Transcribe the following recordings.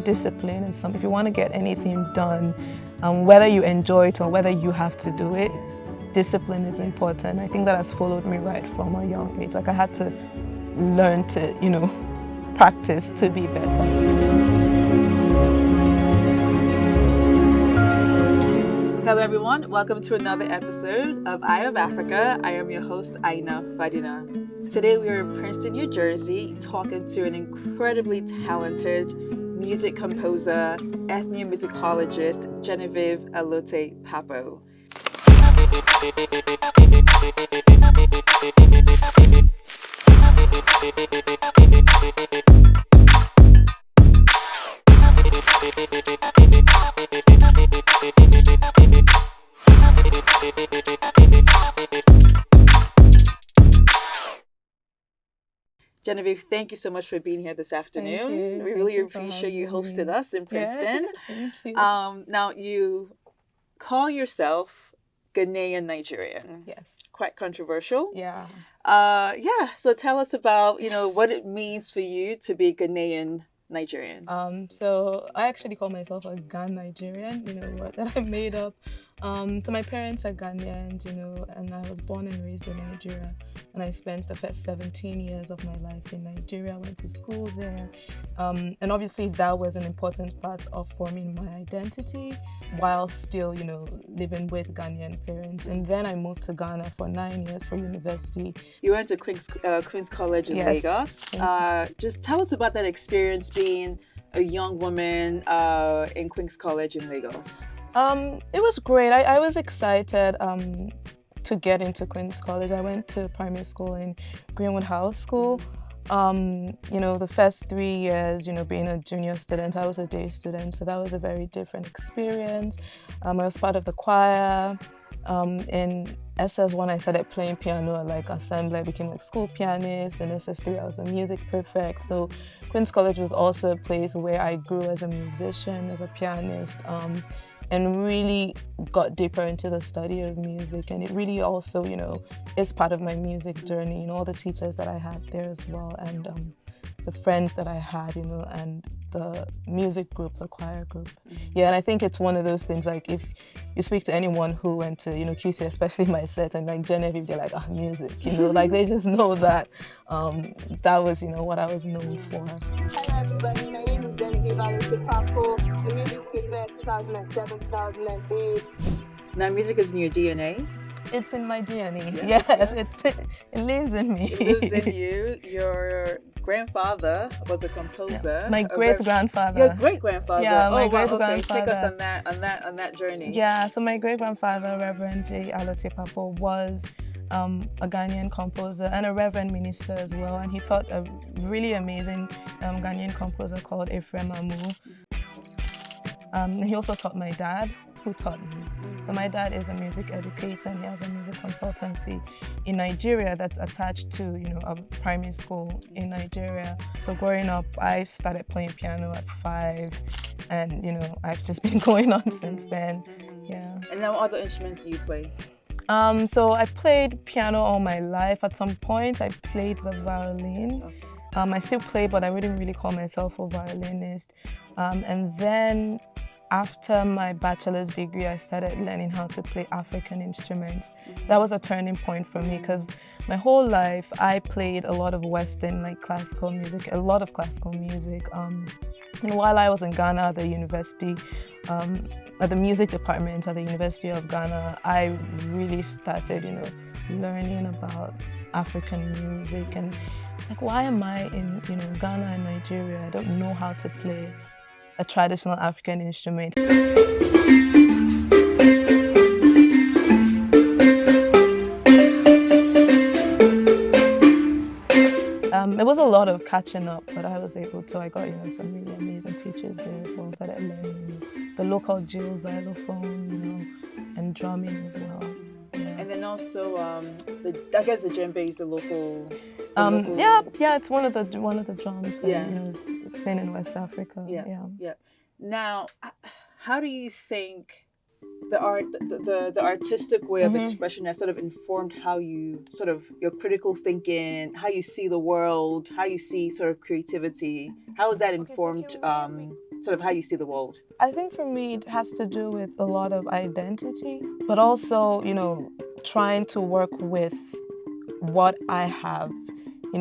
discipline is something. If you want to get anything done, whether you enjoy it or whether you have to do it, discipline is important. I think that has followed me right from a young age. Like I had to learn to, practice to be better. Hello everyone, welcome to another episode of Eye of Africa. I am your host, Aina Fadina. Today we are in Princeton, New Jersey, talking to an incredibly talented music composer, ethnomusicologist, Genevieve Allotey-Pappoe. Genevieve, thank you so much for being here this afternoon. We really appreciate you hosting us in Princeton. Yeah, thank you. Now, you call yourself Ghanaian Nigerian. Yes. Quite controversial. Yeah. So tell us about, what it means for you to be Ghanaian Nigerian. So I actually call myself a Ghan Nigerian, that I made up. So my parents are Ghanaians, and I was born and raised in Nigeria. And I spent the first 17 years of my life in Nigeria. I went to school there. And obviously that was an important part of forming my identity while still, living with Ghanaian parents. And then I moved to Ghana for 9 years for university. You went to Queen's College in Lagos. Just tell us about that experience being a young woman in Queen's College in Lagos. It was great. I was excited to get into Queen's College. I went to primary school in Greenwood House School. The first 3 years, being a junior student, I was a day student, so that was a very different experience. I was part of the choir. In SS1, I started playing piano at assembly. I became a school pianist. In SS3, I was a music prefect. So Queen's College was also a place where I grew as a musician, as a pianist, and really got deeper into the study of music. And it really also, is part of my music journey, all the teachers that I had there as well, and the friends that I had, and the music group, the choir group. Yeah, and I think it's one of those things, if you speak to anyone who went to, QC, especially my set, and Genevieve, they're like, music, they just know that that was, what I was known for. Hello everybody, my name is Genevieve Allotey-Pappoe, a music prefect 2007-2008. Now, music is in your DNA. It's in my DNA. Yes, it lives in me. It lives in you. Your grandfather was a composer. My great-grandfather. Your great-grandfather. Yeah, my great-grandfather. great-grandfather. Okay, take us on that journey. Yeah, so my great-grandfather, Reverend J. Allotey-Pappoe, was a Ghanaian composer and a reverend minister as well. And he taught a really amazing Ghanaian composer called Ephraim Amu. And he also taught my dad, who taught me. So my dad is a music educator, and he has a music consultancy in Nigeria that's attached to, a primary school in Nigeria. So growing up, I started playing piano at 5, and I've just been going on since then. Yeah. And now, what other instruments do you play? So I played piano all my life. At some point, I played the violin. I still play, but I wouldn't really call myself a violinist. And then after my bachelor's degree, I started learning how to play African instruments. That was a turning point for me because my whole life I played a lot of Western, classical music, a lot of classical music. And while I was in Ghana at the university, at the music department at the University of Ghana, I really started, learning about African music. And it's why am I in, Ghana and Nigeria? I don't know how to play a traditional African instrument. It was a lot of catching up, but I was able to. I got some really amazing teachers there as well. Started learning the local Jill xylophone, and drumming as well. Yeah. And then also, I guess the djembe is the local. Yeah, it's one of the drums that is seen in West Africa. Yeah. Now, how do you think the artistic way of expression has sort of informed how you sort of your critical thinking, how you see the world, how you see sort of creativity? How has that informed sort of how you see the world? I think for me, it has to do with a lot of identity, but also, trying to work with what I have.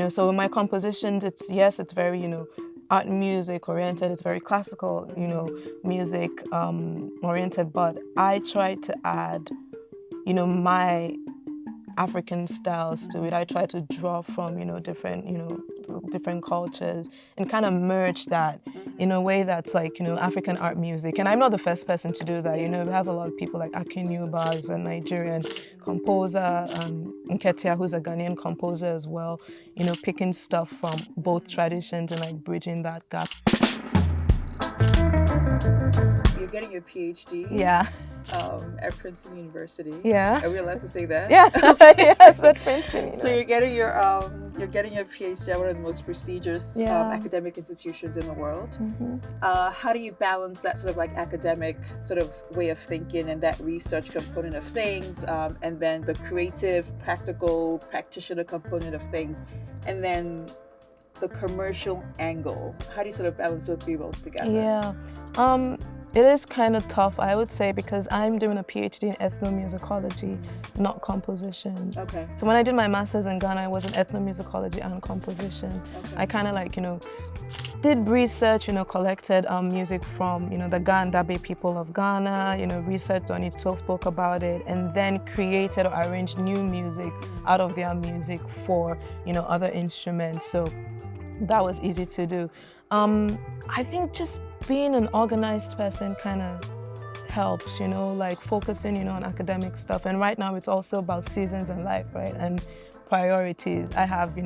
So in my compositions, it's very, art music oriented, it's very classical, music oriented, but I try to add, my African styles to it. I try to draw from, different cultures and kind of merge that in a way that's like, African art music. And I'm not the first person to do that. We have a lot of people like Akin Yuba, who's a Nigerian composer, Nketia, who's a Ghanaian composer as well, picking stuff from both traditions and like bridging that gap. You're getting your PhD. Yeah. At Princeton University. Yeah. Are we allowed to say that? Yeah. Yes, at Princeton. So you're getting your PhD at one of the most prestigious academic institutions in the world. Mm-hmm. How do you balance that sort of like academic sort of way of thinking and that research component of things, and then the creative, practical, practitioner component of things, and then the commercial angle? How do you sort of balance those three worlds together? Yeah. It is kind of tough, I would say, because I'm doing a PhD in ethnomusicology, not composition. Okay. So when I did my master's in Ghana, I was in ethnomusicology and composition. Okay. I kind of like, did research, collected music from, the Gandabe people of Ghana, researched on it, spoke about it, and then created or arranged new music out of their music for, other instruments. So that was easy to do. I think just being an organized person kind of helps, like focusing, on academic stuff. And right now it's also about seasons in life, right? And priorities. I have,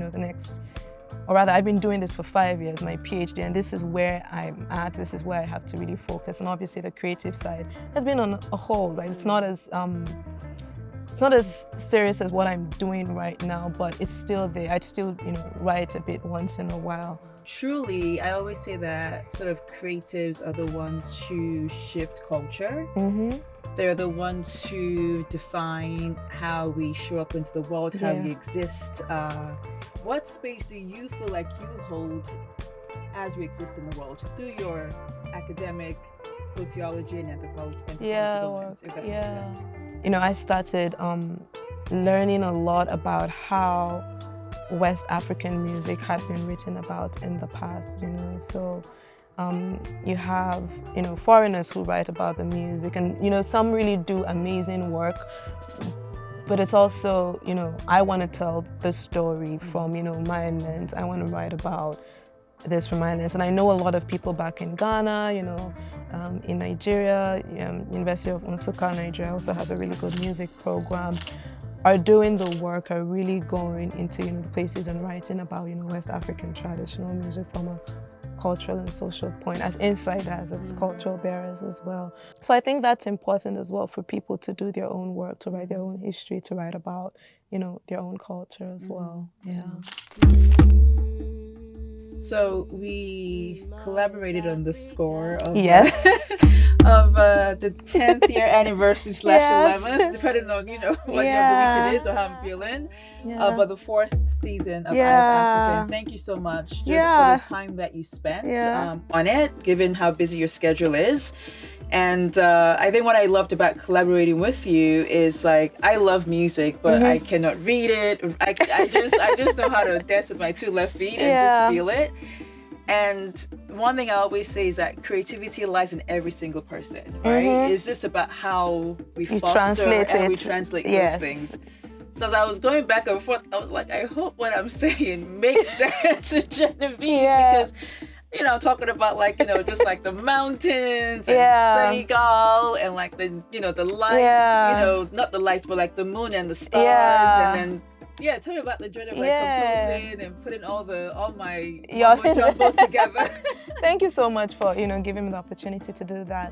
I've been doing this for 5 years, my PhD, and this is where I'm at. This is where I have to really focus. And obviously the creative side has been on a hold, right? It's not as serious as what I'm doing right now, but it's still there. I'd still, write a bit once in a while. Truly, I always say that sort of creatives are the ones who shift culture. Mm-hmm. They're the ones who define how we show up into the world, how we exist. What space do you feel like you hold as we exist in the world through your academic sociology and anthropology? If that makes sense. I started learning a lot about how West African music had been written about in the past, So you have, foreigners who write about the music, and, some really do amazing work. But it's also, I want to tell the story from, my lens. I want to write about this from my lens. And I know a lot of people back in Ghana, in Nigeria, University of Nsukka, Nigeria also has a really good music program, are doing the work, are really going into, the places and writing about, West African traditional music from a cultural and social point, as insiders, as cultural bearers as well. So I think that's important as well for people to do their own work, to write their own history, to write about, their own culture as well. Yeah. So we collaborated on the score of, yes. of the 10th year anniversary / 11th, depending on, what day of the week it is or how I'm feeling. But the 4th season of Eye of Africa. Thank you so much just for the time that you spent on it, given how busy your schedule is. And I think what I loved about collaborating with you is like, I love music, but I cannot read it. I just know how to dance with my two left feet and just feel it. And one thing I always say is that creativity lies in every single person, right? It's just about how we foster and we translate those things. So as I was going back and forth, I was like, I hope what I'm saying makes sense to Genevieve, because talking about like, just like the mountains and Senegal and like the, the lights, not the lights, but like the moon and the stars. And then, tell me about the journey of like composing and putting all my jumbo together. Thank you so much for, giving me the opportunity to do that.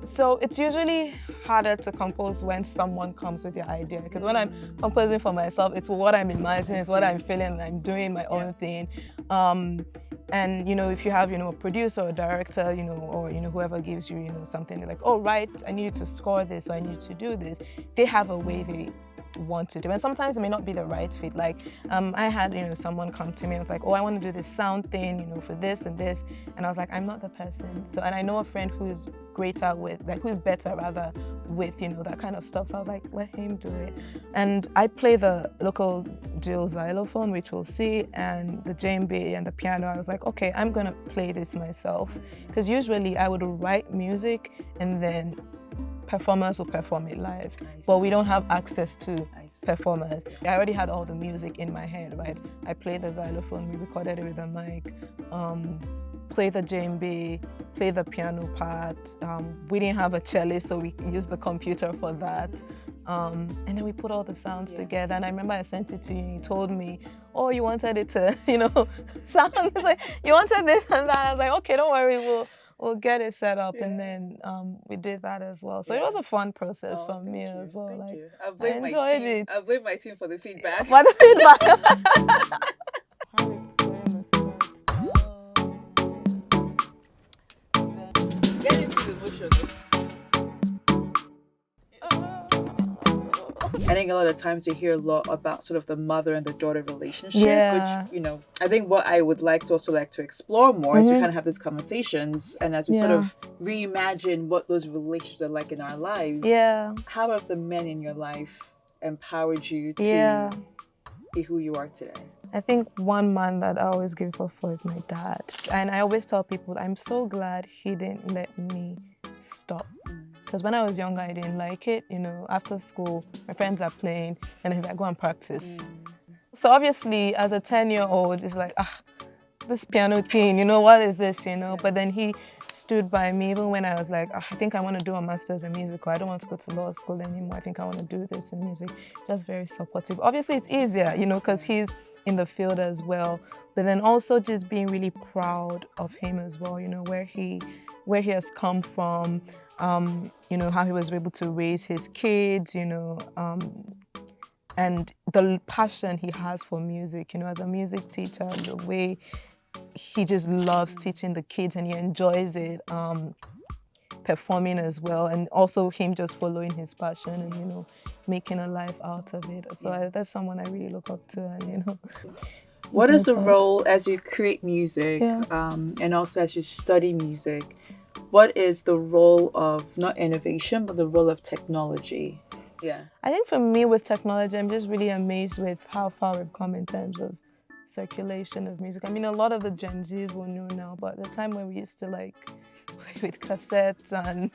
So it's usually harder to compose when someone comes with your idea, because when I'm composing for myself, it's what I'm imagining, it's what I'm feeling, I'm doing my own thing. And if you have a producer or a director, or whoever gives you something, they're like, oh right, I need you to score this or I need you to do this, they have a way they want to do. And sometimes it may not be the right fit. Like I had, someone come to me and was like, oh, I want to do this sound thing, for this and this. And I was like, I'm not the person. So, and I know a friend who's greater with, like, who's better rather with, that kind of stuff. So I was like, let him do it. And I play the local dual xylophone, which we'll see, and the djembe and the piano. I was like, okay, I'm gonna play this myself. Because usually I would write music and then performers will perform it live, but we don't have access to performers. I already had all the music in my head, right? I played the xylophone, we recorded it with a mic, play the djembe, play the piano part. We didn't have a cellist, so we used the computer for that. And then we put all the sounds together. And I remember I sent it to you and you told me, oh, you wanted it to, sound. It's like, you wanted this and that. I was like, okay, don't worry, we'll get it set up. And then we did that as well. So it was a fun process for me as well. Thank you. I enjoyed it. I blame my team for the feedback. For the feedback. Get into the motion. I think a lot of times you hear a lot about sort of the mother and the daughter relationship, which, I think what I would like to explore more as we kind of have these conversations and as we sort of reimagine what those relationships are like in our lives. Yeah. How have the men in your life empowered you to be who you are today? I think one man that I always give up for is my dad. And I always tell people, I'm so glad he didn't let me stop. Because when I was younger, I didn't like it. After school, my friends are playing, and he's like, go and practice. So obviously, as a 10-year-old, it's like, this piano thing, what is this, But then he stood by me even when I was like, I think I want to do a master's in music, or I don't want to go to law school anymore. I think I want to do this in music. Just very supportive. Obviously, it's easier, because he's in the field as well. But then also just being really proud of him as well, where he has come from. How he was able to raise his kids, and the passion he has for music, as a music teacher, the way he just loves teaching the kids and he enjoys it, performing as well, and also him just following his passion and, making a life out of it. So that's someone I really look up to, and, What is the role as you create music and also as you study music? What is the role of, not innovation, but the role of technology? Yeah. I think for me with technology, I'm just really amazed with how far we've come in terms of circulation of music. I mean, a lot of the Gen Zs will know now, but the time when we used to play with cassettes and,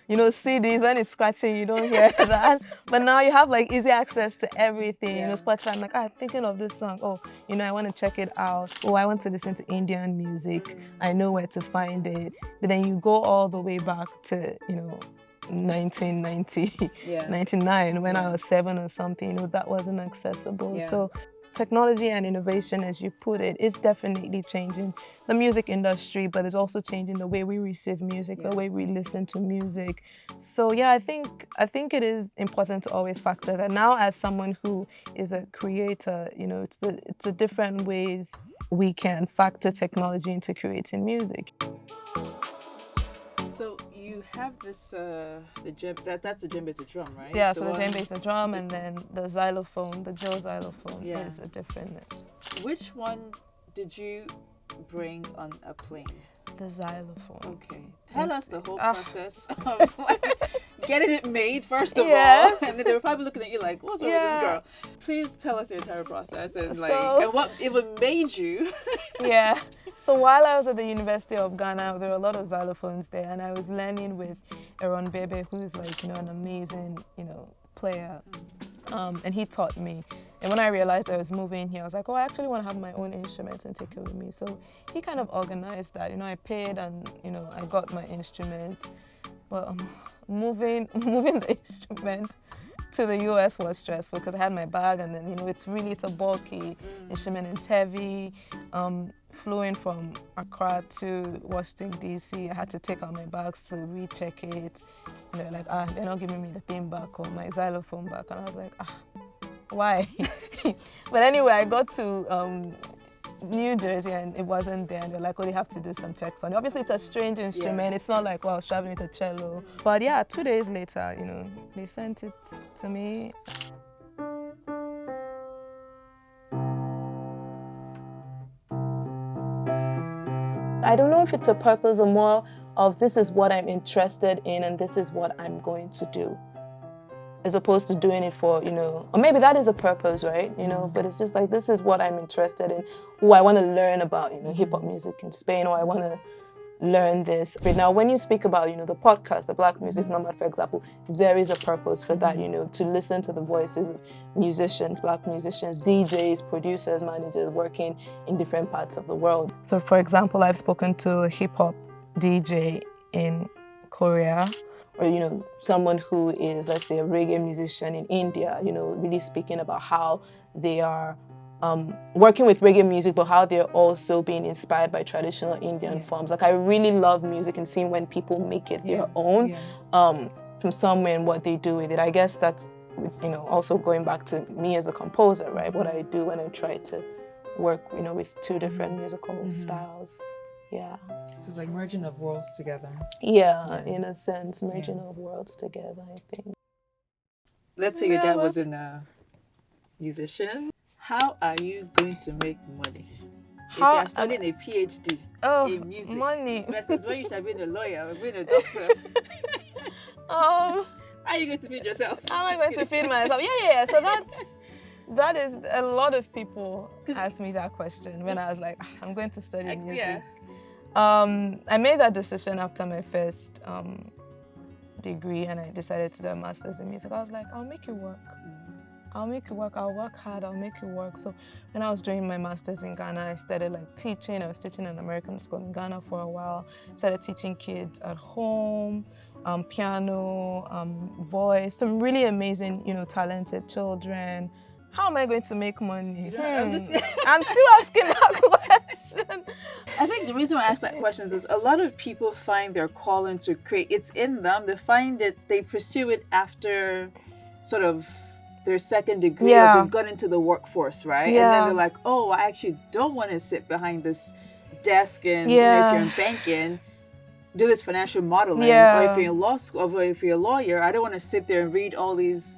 CDs, when it's scratching, you don't hear that. But now you have easy access to everything. Spotify, I'm like, thinking of this song. Oh, I want to check it out. Oh, I want to listen to Indian music. I know where to find it. But then you go all the way back to, 1990, 99, when I was 7 or something, that wasn't accessible. So technology and innovation, as you put it, is definitely changing the music industry, but it's also changing the way we receive music, the way we listen to music. So I think it is important to always factor that. Now, as someone who is a creator, it's the different ways we can factor technology into creating music. So you have this, the djembe, that's the djembe is a drum, right? Yeah, so the djembe is a drum, and then the xylophone, the Joe xylophone is a different. Which one did you bring on a plane? The xylophone. Okay. Tell us the whole process of getting it made, first of all. And then they were probably looking at you like, what's wrong with this girl? Please tell us the entire process and and what even made you. So while I was at the University of Ghana, there were a lot of xylophones there, and I was learning with Aaron Bebe, who's an amazing, player. And he taught me. And when I realized I was moving here, I was like, I actually want to have my own instrument and take it with me. So he kind of organized that. I paid and, I got my instrument. But moving the instrument to the US was stressful because I had my bag, and then, it's a bulky instrument. It's heavy. Flying from Accra to Washington, D.C., I had to take out my bags to recheck it. And they're like, they're not giving me the thing back or my xylophone back. And I was like, why? But anyway, I got to New Jersey and it wasn't there. And they're like, they have to do some checks on it. Obviously, it's a strange instrument. It's not like, I was traveling with a cello. But 2 days later, they sent it to me. I don't know if it's a purpose or more of this is what I'm interested in and this is what I'm going to do, as opposed to doing it for, or maybe that is a purpose, right? But it's just like, this is what I'm interested in. Oh, I want to learn about, hip hop music in Spain, or I want to learn this. But now when you speak about, the podcast, the Black Music Nomad, for example, there is a purpose for that, to listen to the voices of musicians, Black musicians, DJs, producers, managers working in different parts of the world. So for example, I've spoken to a hip hop DJ in Korea, or someone who is, let's say, a reggae musician in India, really speaking about how they are working with reggae music, but how they're also being inspired by traditional Indian forms. Like, I really love music and seeing when people make it their own from somewhere and what they do with it. I guess that's, also going back to me as a composer, right? What I do when I try to work, with two different musical styles. Yeah. So it's like merging of worlds together. Yeah, in a sense, merging of worlds together, I think. Let's say your dad wasn't a musician. How are you going to make money? If you are studying a PhD in music money versus when you should have been a lawyer or been a doctor. How are you going to feed yourself? How am I going to feed myself? Yeah. So that is, a lot of people ask me that question when I was like, I'm going to study music. Yeah. I made that decision after my first degree, and I decided to do a master's in music. I was like, I'll make it work. I'll make it work. I'll work hard. I'll make it work. So when I was doing my master's in Ghana, I started teaching. I was teaching in an American school in Ghana for a while. Started teaching kids at home, piano, voice, some really amazing, talented children. How am I going to make money? I'm still asking that question. I think the reason why I ask that question is a lot of people find their calling to create. It's in them. They find it, they pursue it after sort of their second degree, or they've gone into the workforce, right? And then they're like, oh, I actually don't want to sit behind this desk and, if you're in banking, do this financial modeling, or if you're in law school, or if you're a lawyer, I don't want to sit there and read all these,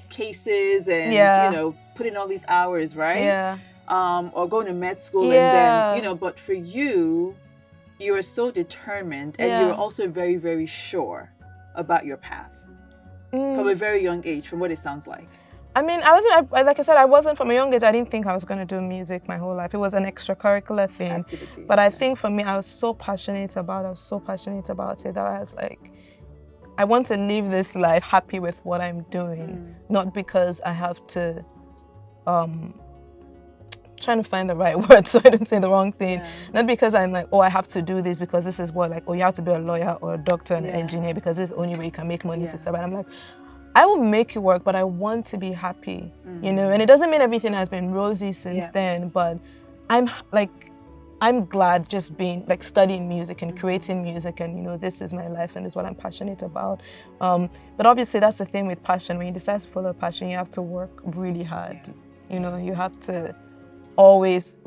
cases and, put in all these hours, right? Yeah. Or going to med school and then, but for you, you were so determined and you were also very, very sure about your path from a very young age, from what it sounds like. I mean, I wasn't from a young age, I didn't think I was going to do music my whole life. It was an extracurricular thing. Activity. But I think for me, I was so passionate about it that I was like, I want to live this life happy with what I'm doing, not because I have to, trying to find the right word so I don't say the wrong thing. Not because I'm like, I have to do this because this is what, you have to be a lawyer or a doctor and an engineer because this is the only way you can make money to survive. I'm like, I will make it work, but I want to be happy, and it doesn't mean everything has been rosy since then, but I'm glad just being studying music and creating music, and this is my life and this is what I'm passionate about. But obviously that's the thing with passion. When you decide to follow a passion, you have to work really hard. You have to always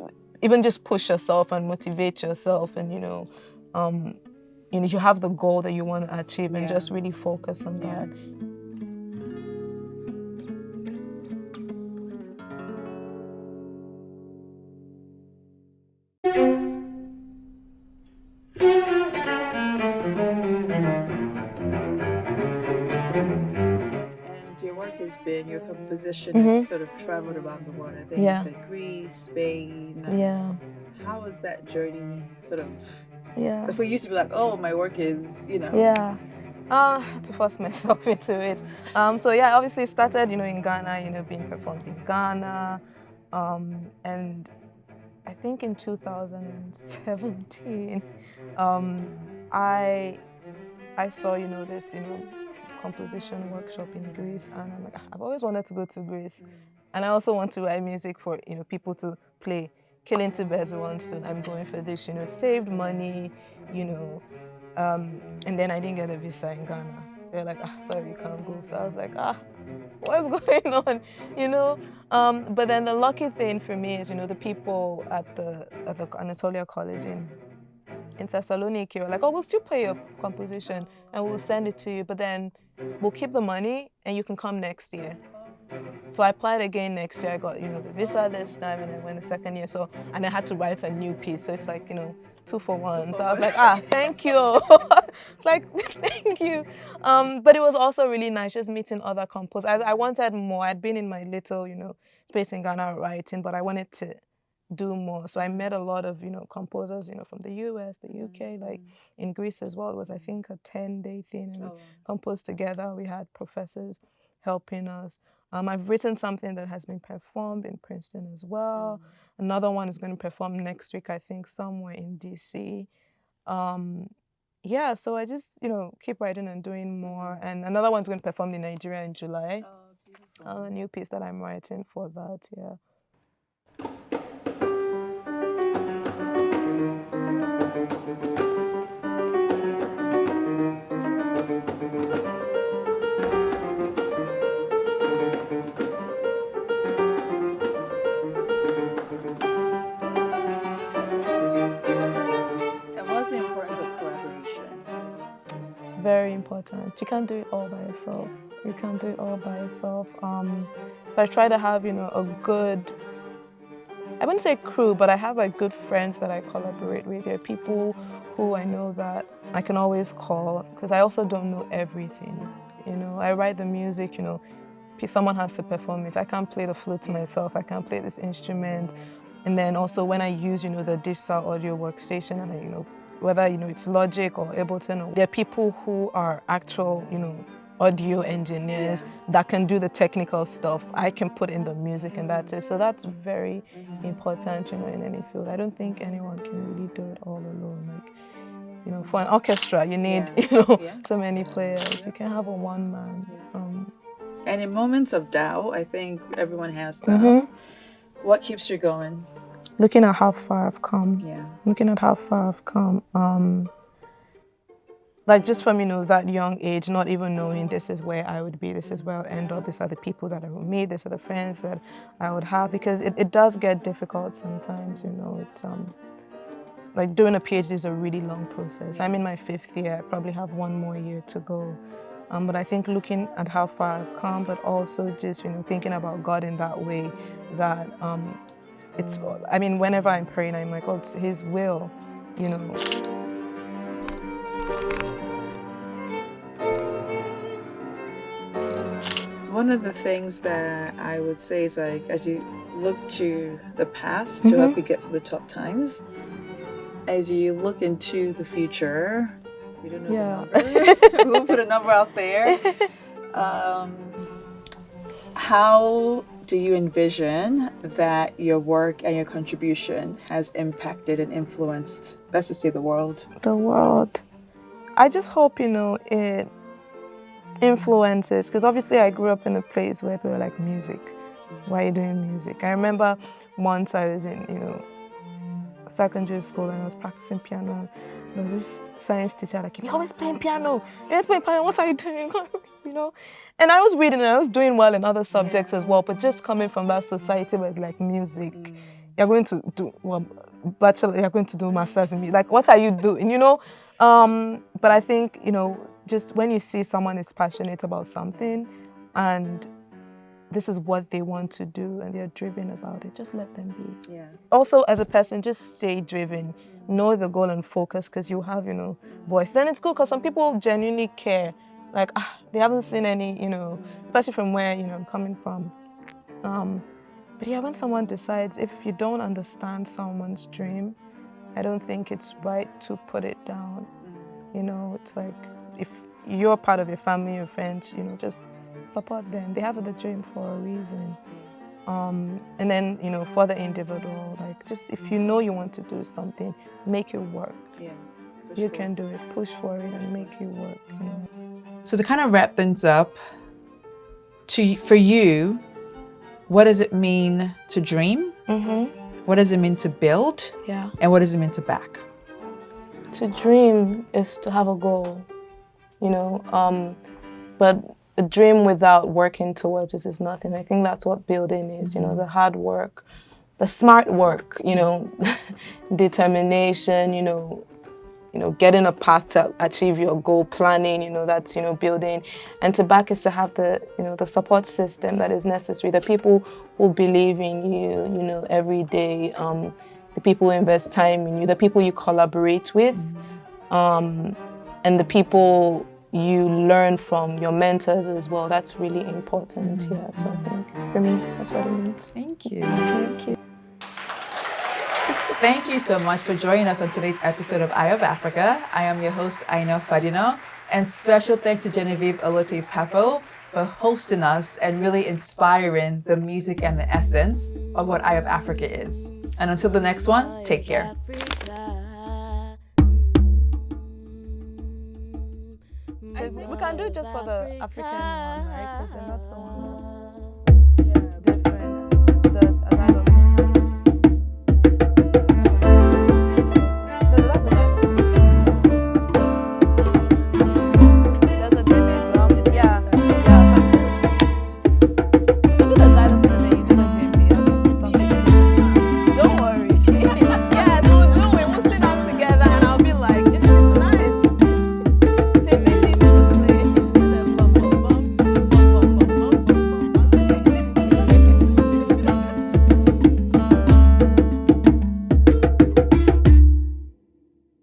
even just push yourself and motivate yourself, and you have the goal that you want to achieve, and just really focus on that. Your composition has sort of traveled around the world. I think you said Greece, Spain. Yeah. How was that journey sort of? Yeah. So for you to be like, oh, my work is, Yeah. To force myself into it. Obviously started, in Ghana, being performed in Ghana. And I think in 2017, I saw, this, composition workshop in Greece, and I'm like, I've always wanted to go to Greece, and I also want to write music for people to play. Killing two birds with one stone. I'm going for this, saved money, and then I didn't get a visa in Ghana. They're like, sorry, you can't go. So I was like, what's going on, But then the lucky thing for me is, the people at the Anatolia College in Thessaloniki were like, we'll still play your composition and we'll send it to you, but then we'll keep the money and you can come next year. So I applied again next year. I got, the visa this time, and I went the second year. So, and I had to write a new piece. So it's like, 2 for 1. So I was like, thank you. It's like, thank you. But it was also really nice just meeting other composers. I wanted more. I'd been in my little, space in Ghana writing, but I wanted to do more. So I met a lot of, composers, from the US, the UK, like in Greece as well. It was, I think, a 10-day thing. And we composed together. We had professors helping us. I've written something that has been performed in Princeton as well. Another one is going to perform next week, I think, somewhere in DC. So I just, keep writing and doing more. And another one's going to perform in Nigeria in July. Oh, beautiful. A new piece that I'm writing for that, yeah. What's the importance of collaboration? Very important. You can't do it all by yourself. You can't do it all by yourself. So I try to have, a good, I wouldn't say crew, but I have like good friends that I collaborate with. There are people who I know that I can always call, because I also don't know everything. I write the music, someone has to perform it. I can't play the flute myself. I can't play this instrument. And then also when I use, the digital audio workstation, and I, whether, it's Logic or Ableton, there are people who are actual, audio engineers that can do the technical stuff. I can put in the music, and that's it. So that's very important, in any field. I don't think anyone can really do it all alone. Like, for an orchestra, you need, so many players. You can't have a one-man. And in moments of doubt, I think everyone has that. What keeps you going? Looking at how far I've come. Yeah. Looking at how far I've come. Like just from, that young age, not even knowing this is where I would be, this is where I'll end up, these are the people that I will meet, these are the friends that I would have, because it does get difficult sometimes, It's like doing a PhD is a really long process. I'm in my 5th year, I probably have 1 more year to go. But I think looking at how far I've come, but also just, thinking about God in that way, that whenever I'm praying, I'm like, it's His will, One of the things that I would say is, like, as you look to the past to help you get through the tough times, as you look into the future, we don't know the number. We'll put a number out there. How do you envision that your work and your contribution has impacted and influenced, let's just say, the world? The world. I just hope, it influences, because obviously I grew up in a place where people were like, music. Why are you doing music? I remember once I was in, secondary school, and I was practicing piano, and there was this science teacher that came, you're always playing piano. You're always playing piano. What are you doing? And I was reading and I was doing well in other subjects as well, but just coming from that society where it's like music, you're going to do bachelor, you're going to do masters in music. Like, what are you doing? But I think, just when you see someone is passionate about something and this is what they want to do and they're driven about it, just let them be. Yeah. Also, as a person, just stay driven. Know the goal and focus, because you have, voice. Then it's cool, because some people genuinely care. Like, they haven't seen any, especially from where, I'm coming from. But yeah, when someone decides, if you don't understand someone's dream, I don't think it's right to put it down. It's like, if you're part of your family, your friends, just support them. They have the dream for a reason. And then, for the individual, like, just if you know you want to do something, make it work. Yeah. You can do it. Push for it and make it work. So to kind of wrap things up, for you, what does it mean to dream? What does it mean to build? Yeah. And what does it mean to back? To dream is to have a goal, but a dream without working towards it is nothing. I think that's what building is, the hard work, the smart work, determination, getting a path to achieve your goal, planning, that's, building, and to back is to have the, the support system that is necessary, the people who believe in you, every day, the people who invest time in you, the people you collaborate with, and the people you learn from, your mentors as well. That's really important. Yeah, so I think for me, that's what it means. Thank you. Thank you. Thank you so much for joining us on today's episode of Eye of Africa. I am your host, Aina Fadina, and special thanks to Genevieve Allotey-Pappoe for hosting us and really inspiring the music and the essence of what Eye of Africa is. And until the next one, take care. We can do it just for the African one, right? Because then that's the one that's